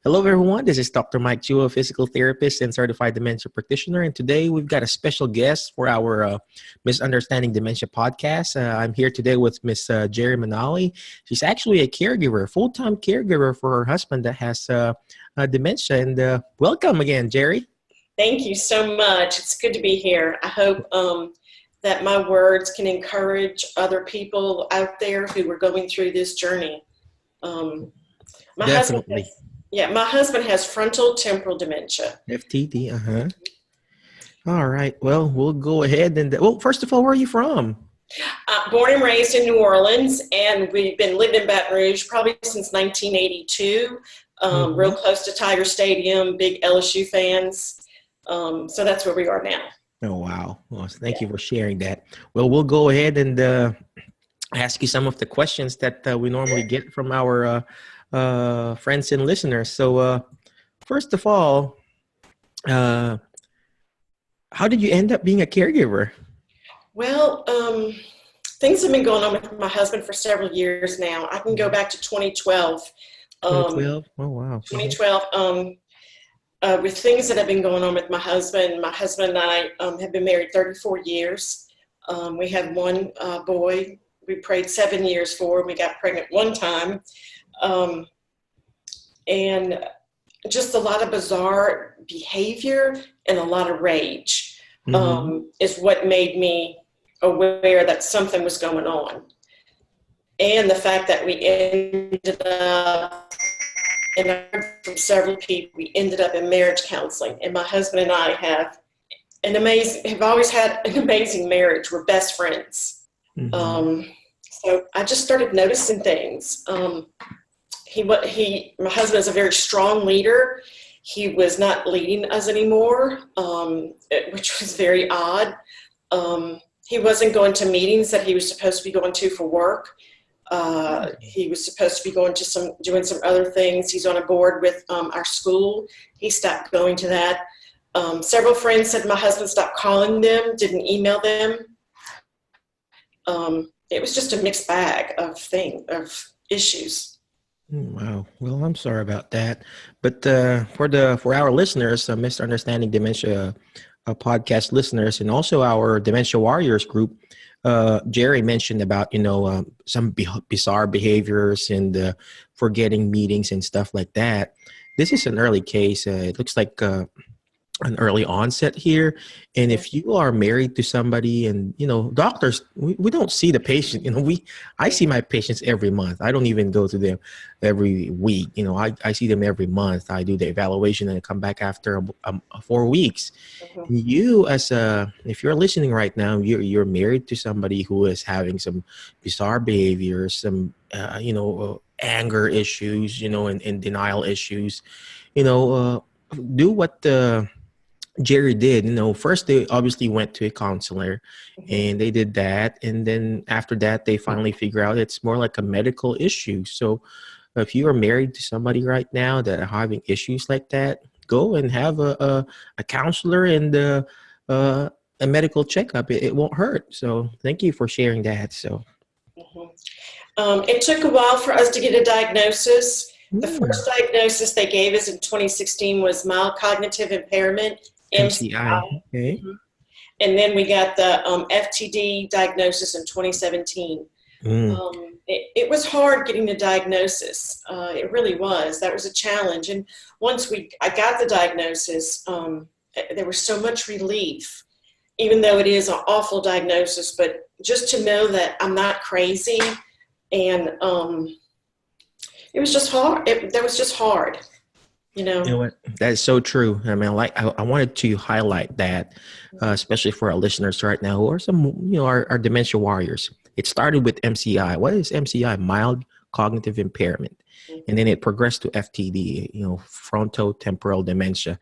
Hello, everyone. This is Dr. Mike Chu, a physical therapist and certified dementia practitioner. And today we've got a special guest for our MisUnderstanding Dementia podcast. I'm here today with Miss Jerri Manale. She's actually a caregiver, full-time caregiver for her husband that has dementia. And welcome again, Jerri. Thank you so much. It's good to be here. I hope that my words can encourage other people out there who are going through this journey. Definitely. My husband has frontal temporal dementia. FTD, All right. Well, we'll go ahead and, well, first of all, where are you from? Born and raised in New Orleans, and we've been living in Baton Rouge probably since 1982. Real close to Tiger Stadium, big LSU fans. So that's where we are now. Oh, wow. Well, thank you for sharing that. Well, we'll go ahead and ask you some of the questions that we normally get from our friends and listeners. So first of all, how did you end up being a caregiver? Well, things have been going on with my husband for several years now. I can go back to 2012. 2012? Oh, wow. 2012. With things that have been going on with my husband and I have been married 34 years. We had one boy we prayed 7 years for, and we got pregnant one time. And just a lot of bizarre behavior and a lot of rage is what made me aware that something was going on. And the fact that we ended up, and I heard from several people, we ended up in marriage counseling. And my husband and I have always had an amazing marriage. We're best friends. So I just started noticing things. My husband is a very strong leader. He was not leading us anymore, which was very odd. He wasn't going to meetings that he was supposed to be going to for work. He was supposed to be going to doing some other things. He's on a board with our school. He stopped going to that. Several friends said my husband stopped calling them, didn't email them. It was just a mixed bag of issues. Wow. Well, I'm sorry about that. But for our listeners, MisUnderstanding Dementia podcast listeners, and also our Dementia Warriors group, Jerri mentioned about, some bizarre behaviors and forgetting meetings and stuff like that. This is an early case. It looks like an early onset here. And if you are married to somebody and, doctors, we don't see the patient, I see my patients every month. I don't even go to them every week. I see them every month. I do the evaluation and I come back after 4 weeks. You if you're listening right now, you're married to somebody who is having some bizarre behaviors, some, anger issues, and denial issues, do what Jerri did. First they obviously went to a counselor and they did that. And then after that, they finally figure out it's more like a medical issue. So if you are married to somebody right now that are having issues like that, go and have a counselor and a medical checkup. It won't hurt. So thank you for sharing that. So it took a while for us to get a diagnosis. The first diagnosis they gave us in 2016 was mild cognitive impairment, MCI. Okay. And then we got the FTD diagnosis in 2017. It was hard getting the diagnosis. It really was. That was a challenge. And once I got the diagnosis, there was so much relief, even though it is an awful diagnosis. But just to know that I'm not crazy, and it was just hard. That was just hard. You know what? That is so true. I mean, I wanted to highlight that, especially for our listeners right now, or some, our dementia warriors. It started with MCI. What is MCI? Mild cognitive impairment. And then it progressed to FTD, frontotemporal dementia.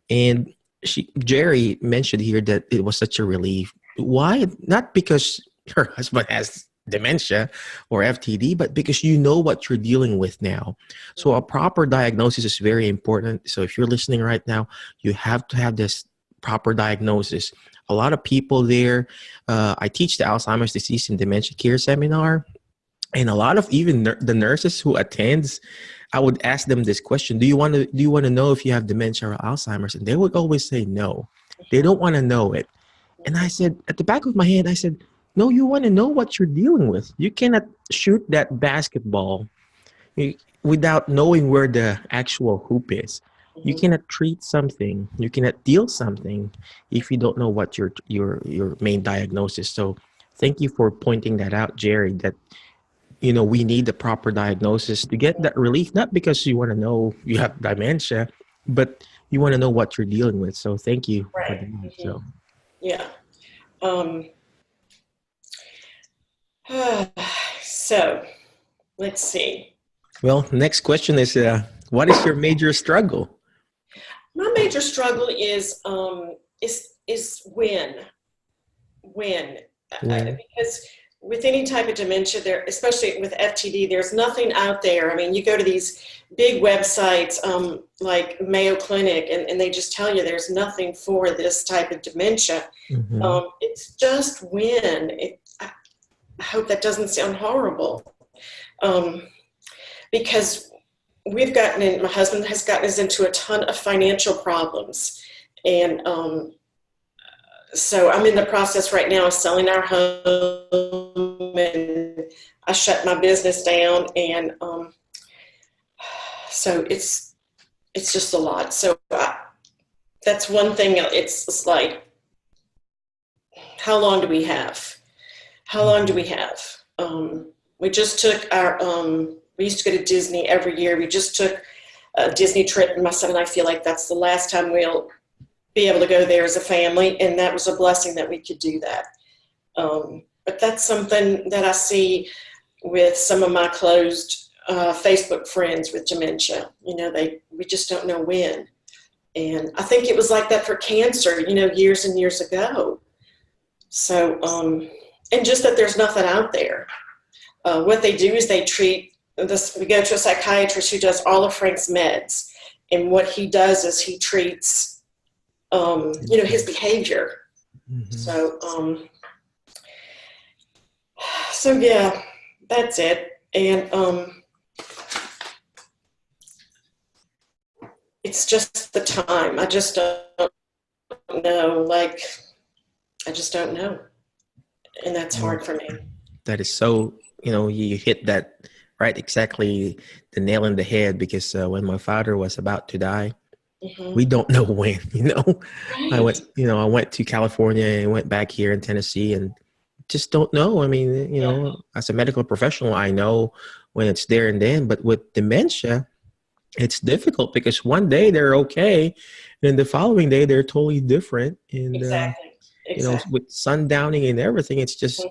And Jerri mentioned here that it was such a relief. Why? Not because her husband has dementia or FTD, but because you know what you're dealing with now. So a proper diagnosis is very important. So if you're listening right now, you have to have this proper diagnosis. A lot of people there, I teach the Alzheimer's disease and dementia care seminar, And a lot of even the nurses who attends, I would ask them this question: Do you want to know if you have dementia or Alzheimer's? And they would always say no. They don't want to know it. And I said, at the back of my head, I said, no, you want to know what you're dealing with. You cannot shoot that basketball without knowing where the actual hoop is. You Mhm. cannot treat something, you cannot deal something if you don't know what your main diagnosis. So thank you for pointing that out, Jerry, that we need the proper diagnosis to get that relief, not because you want to know you have dementia, but you want to know what you're dealing with. So thank you for Right. that. Mhm. So Yeah. Um, so let's see. well, next question is, what is your major struggle? My major struggle is when When because with any type of dementia, there, especially with FTD, there's nothing out there. I mean, you go to these big websites like Mayo Clinic, and they just tell you there's nothing for this type of dementia. Mhm. It's just when. I hope that doesn't sound horrible, um, because my husband has gotten us into a ton of financial problems, and so I'm in the process right now of selling our home, and I shut my business down, and so it's just a lot. So that's one thing. It's like, how long do we have? How long do we have? We just took we used to go to Disney every year. We just took a Disney trip, and my son and I feel like that's the last time we'll be able to go there as a family, and that was a blessing that we could do that. But that's something that I see with some of my closed Facebook friends with dementia. We just don't know when. And I think it was like that for cancer, years and years ago. So, and just that there's nothing out there. What they do is they treat this. We go to a psychiatrist who does all of Frank's meds, and what he does is he treats, his behavior. Mhm. So yeah, that's it. And it's just the time. I just don't know. Like, I just don't know, and that's Well, hard for me. that is so, you hit that right, exactly the nail in the head, because when my father was about to die, Hmm. we don't know when, I Right. went, I went to California and went back here in Tennessee and just don't know. I mean, Yeah. as a medical professional, I know when it's there and then, but with dementia, it's difficult because one day they're okay, and then the following day they're totally different. And, Exactly. Exactly. with sundowning and everything, it's just, Mhm.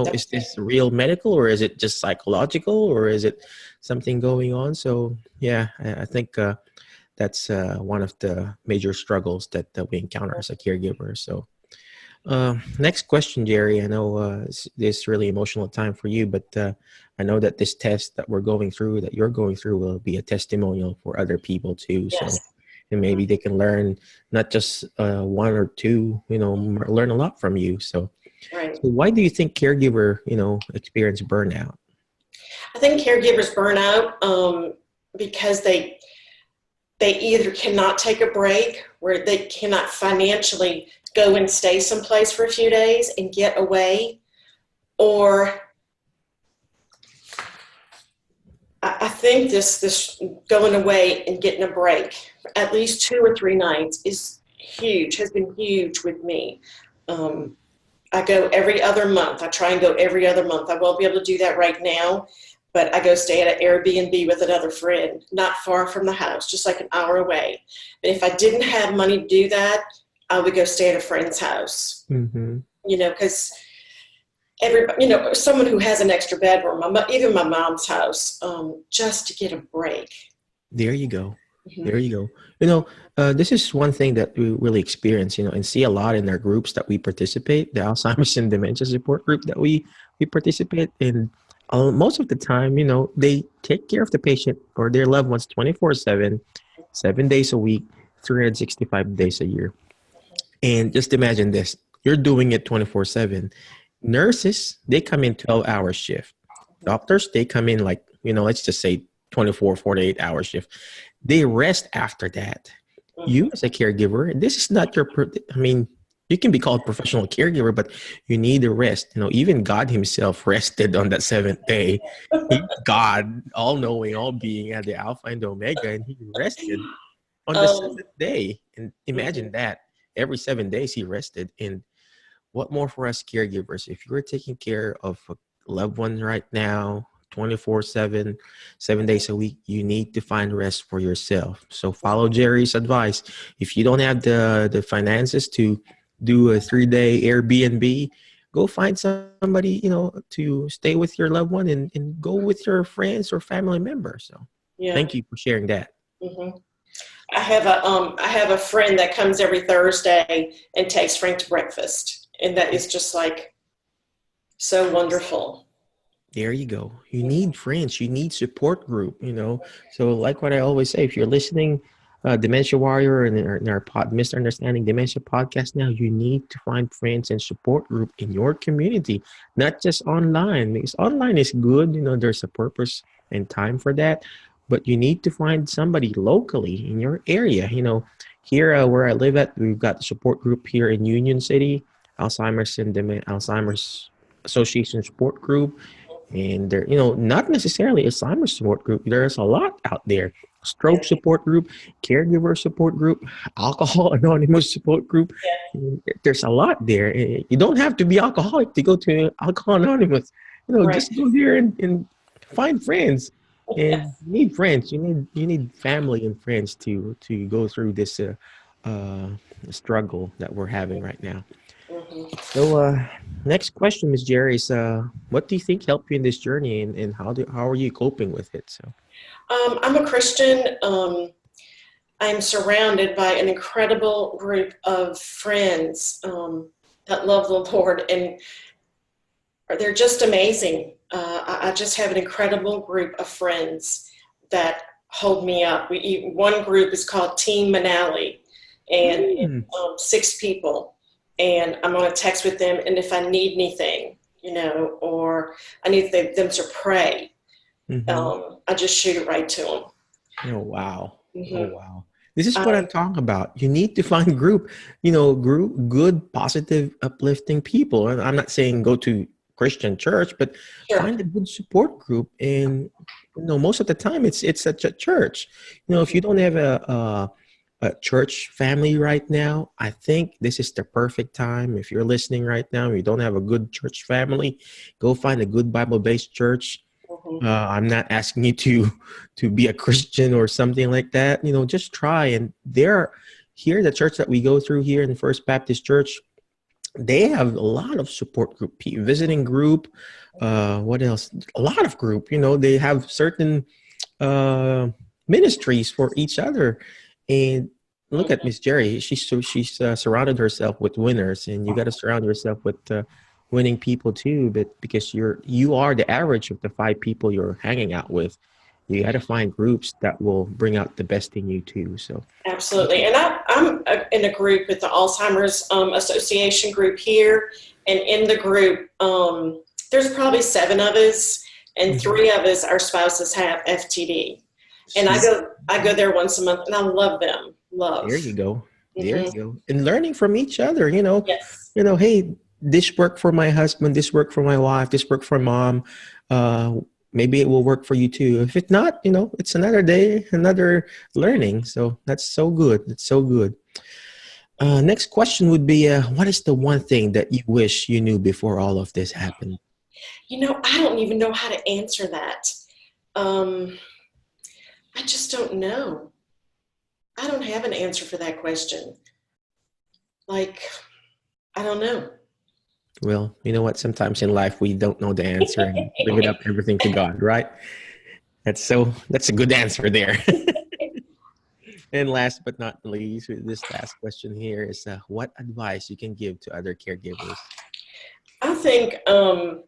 That's is it. this real medical, or is it just psychological, or is it something going on? So yeah, I think that's one of the major struggles that we encounter as a caregiver. So next question, Jerry. I know this really emotional time for you, but I know that this test that you're going through, will be a testimonial for other people too. So, Yes. and maybe they can learn not just one or two, learn a lot from you. So, Right. why do you think caregiver, experience burnout? I think caregivers burn out because they either cannot take a break, where they cannot financially go and stay someplace for a few days and get away, or I think this going away and getting a break at least 2 or 3 nights is huge, has been huge with me. Um, I go every other month. I try and go every other month. I won't be able to do that right now, but I go stay at an Airbnb with another friend, not far from the house, just like an hour away. But if I didn't have money to do that, I would go stay at a friend's house, Mm-hmm. because someone who has an extra bedroom, even my mom's house, just to get a break. There you go. Hmm. There you go. This is one thing that we really experience, and see a lot in our groups that we participate, the Alzheimer's and dementia support group that we participate in. Most of the time, they take care of the patient or their loved ones 24/7, 7 days a week, 365 days a year. And just imagine this: you're doing it 24/7. Nurses, they come in 12-hour shift. Doctors, they come in like, let's just say 24, 48-hour shift. They rest after that. You as a caregiver, this is not your, you can be called professional caregiver, but you need a rest. Even God himself rested on that seventh day. God, all knowing, all being at the Alpha and Omega, and he rested on the seventh day. And imagine that every 7 days he rested. And what more for us caregivers? If you're taking care of a loved one right now, 24/7, 7 days a week, you need to find rest for yourself. So follow Jerry's advice. If you don't have the finances to do a 3-day Airbnb, go find somebody, to stay with your loved one, and go with your friends or family members. So thank you for sharing that. Mm-hmm. I have a friend that comes every Thursday and takes Frank to breakfast, and that is just like so wonderful. There you go. You need friends. You need support group. So like what I always say, if you're listening, Dementia Warrior and in our MisUnderstanding Dementia podcast now, you need to find friends and support group in your community, not just online. Because online is good. There's a purpose and time for that. But you need to find somebody locally in your area. Here where I live at, we've got the support group here in Union City, Alzheimer's Association support group. And there, not necessarily Alzheimer's support group. There's a lot out there. Stroke support group, caregiver support group, Alcohol Anonymous support group. There's a lot there. You don't have to be alcoholic to go to Alcohol Anonymous. Just go there and find friends. And you need friends. You need family and friends to go through this struggle that we're having right now. So next question, Ms. Jerri, is what do you think helped you in this journey, and how are you coping with it? So I'm a Christian. I'm surrounded by an incredible group of friends that love the Lord, and they're just amazing. I just have an incredible group of friends that hold me up. One group is called Team Manale, and 6 people. And I'm on a text with them, and if I need anything, or I need them to pray, I just shoot it right to them. Oh, wow. Oh, wow. This is what I'm talking about. You need to find group, good, positive, uplifting people. And I'm not saying go to Christian church, but find a good support group. And, most of the time it's at a church. If you don't have a church family right now, I think this is the perfect time. If you're listening right now and you don't have a good church family, go find a good Bible-based church. I'm not asking you to be a Christian or something like that. Just try. And the church that we go through here in First Baptist Church, they have a lot of support group, visiting group. What else? A lot of group. They have certain ministries for each other. And look at Miss Jerri. She's surrounded herself with winners, and you got to surround yourself with winning people too. But because you are the average of the 5 people you're hanging out with, you got to find groups that will bring out the best in you too. So absolutely. And I'm in a group with the Alzheimer's Association group here, and in the group, there's probably 7 of us, and 3 of us, our spouses have FTD. And I go there once a month, and I love them. There you go. There you go. And learning from each other, Yes. Hey, this worked for my husband, this worked for my wife, this worked for mom. Maybe it will work for you too. If it's not, it's another day, another learning. So that's so good. That's so good. Next question would be, what is the one thing that you wish you knew before all of this happened? I don't even know how to answer that. I just don't know. I don't have an answer for that question. I don't know. Well, you know what? Sometimes in life we don't know the answer and bring it up everything to God, right? That's a good answer there. And last but not least, this last question here is, what advice you can give to other caregivers? I think I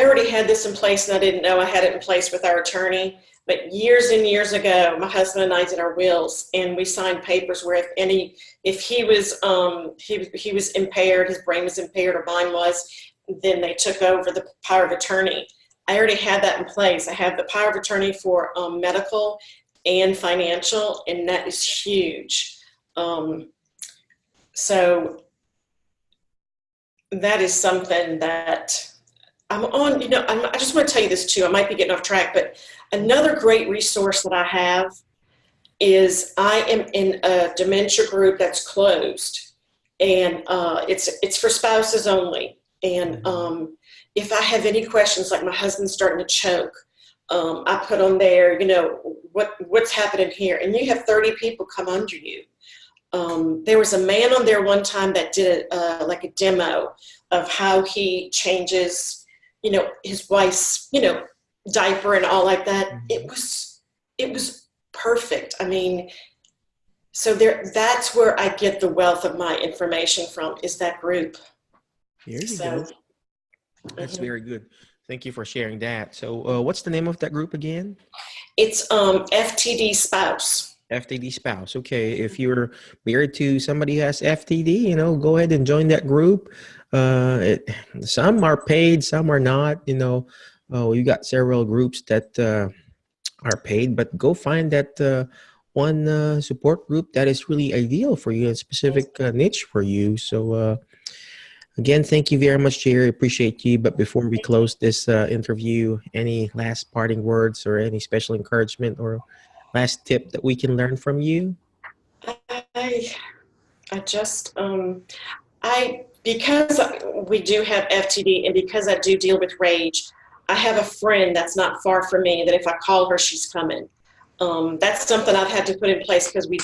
already had this in place, and I didn't know I had it in place with our attorney. But years and years ago, my husband and I did our wills, and we signed papers where if he was impaired, his brain was impaired, or mine was, then they took over the power of attorney. I already had that in place. I have the power of attorney for medical and financial, and that is huge. So that is something that I'm on. I just want to tell you this too. I might be getting off track, but another great resource that I have is I am in a dementia group that's closed, and it's for spouses only. And if I have any questions, like my husband's starting to choke, I put on there, what's happening here, and you have 30 people come under you. There was a man on there one time that did like a demo of how he changes, his wife's, diaper and all like that. It was perfect. I mean, so that's where I get the wealth of my information from, is that group. Here you go. That's very good. Thank you for sharing that. So what's the name of that group again? It's FTD Spouse. FTD Spouse. Okay. If you're married to somebody who has FTD, go ahead and join that group. Some are paid, some are not. You got several groups that are paid, but go find that one support group that is really ideal for you, a specific niche for you. So again, thank you very much, Jerri. Appreciate you. But before we close this interview, any last parting words or any special encouragement or last tip that we can learn from you? Because we do have FTD, and because I do deal with rage, I have a friend that's not far from me that if I call her, she's coming. That's something I've had to put in place because we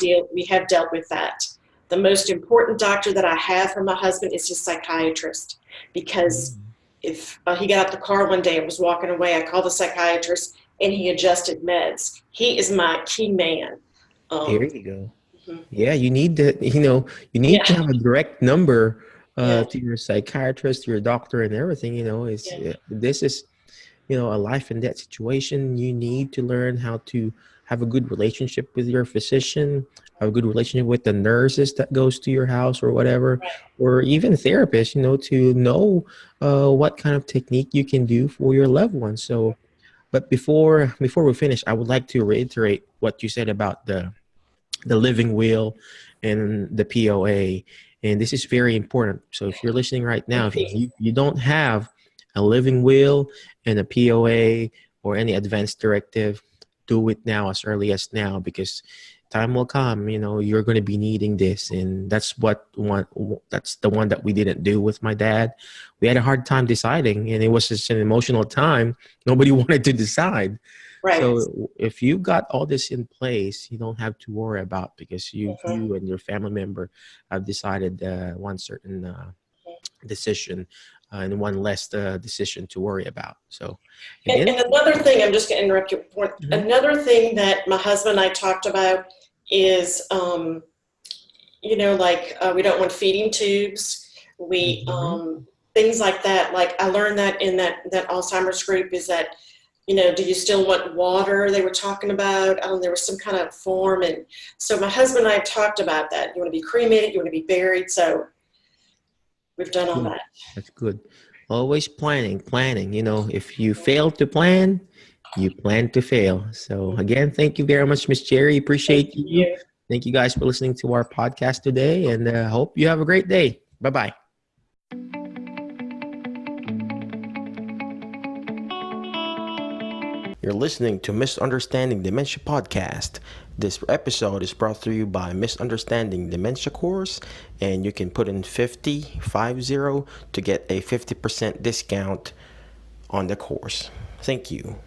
have dealt with that. The most important doctor that I have for my husband is his psychiatrist, because if he got out the car one day and was walking away, I called the psychiatrist and he adjusted meds. He is my key man. Here you go. Yeah, you need to, to have a direct number to your psychiatrist, your doctor, and everything. This is, a life and death situation. You need to learn how to have a good relationship with your physician, have a good relationship with the nurses that goes to your house or whatever, or even therapists, to know what kind of technique you can do for your loved ones. So, but before we finish, I would like to reiterate what you said about the living will and the POA. And this is very important. So if you're listening right now, if you don't have a living will and a POA or any advance directive, do it now, as early as now, because time will come, you're going to be needing this. And that's that's the one that we didn't do with my dad. We had a hard time deciding, and it was just an emotional time. Nobody wanted to decide. Right. So if you got all this in place, you don't have to worry about, because you and your family member have decided one certain decision and one less decision to worry about. So, again, and another thing, I'm just going to interrupt you. Another thing that my husband and I talked about is, we don't want feeding tubes. We things like that. Like I learned that in that Alzheimer's group, is that, do you still want water? They were talking about, there was some kind of form. And so my husband and I have talked about that. You want to be cremated, you want to be buried. So we've done all that. That's good. Always planning. If you fail to plan, you plan to fail. So again, thank you very much, Miss Jerri. Appreciate you. Thank you guys for listening to our podcast today, and hope you have a great day. Bye-bye. You're listening to MisUnderstanding Dementia Podcast. This episode is brought to you by MisUnderstanding Dementia course, and you can put in 50 to get a 50% discount on the course. Thank you.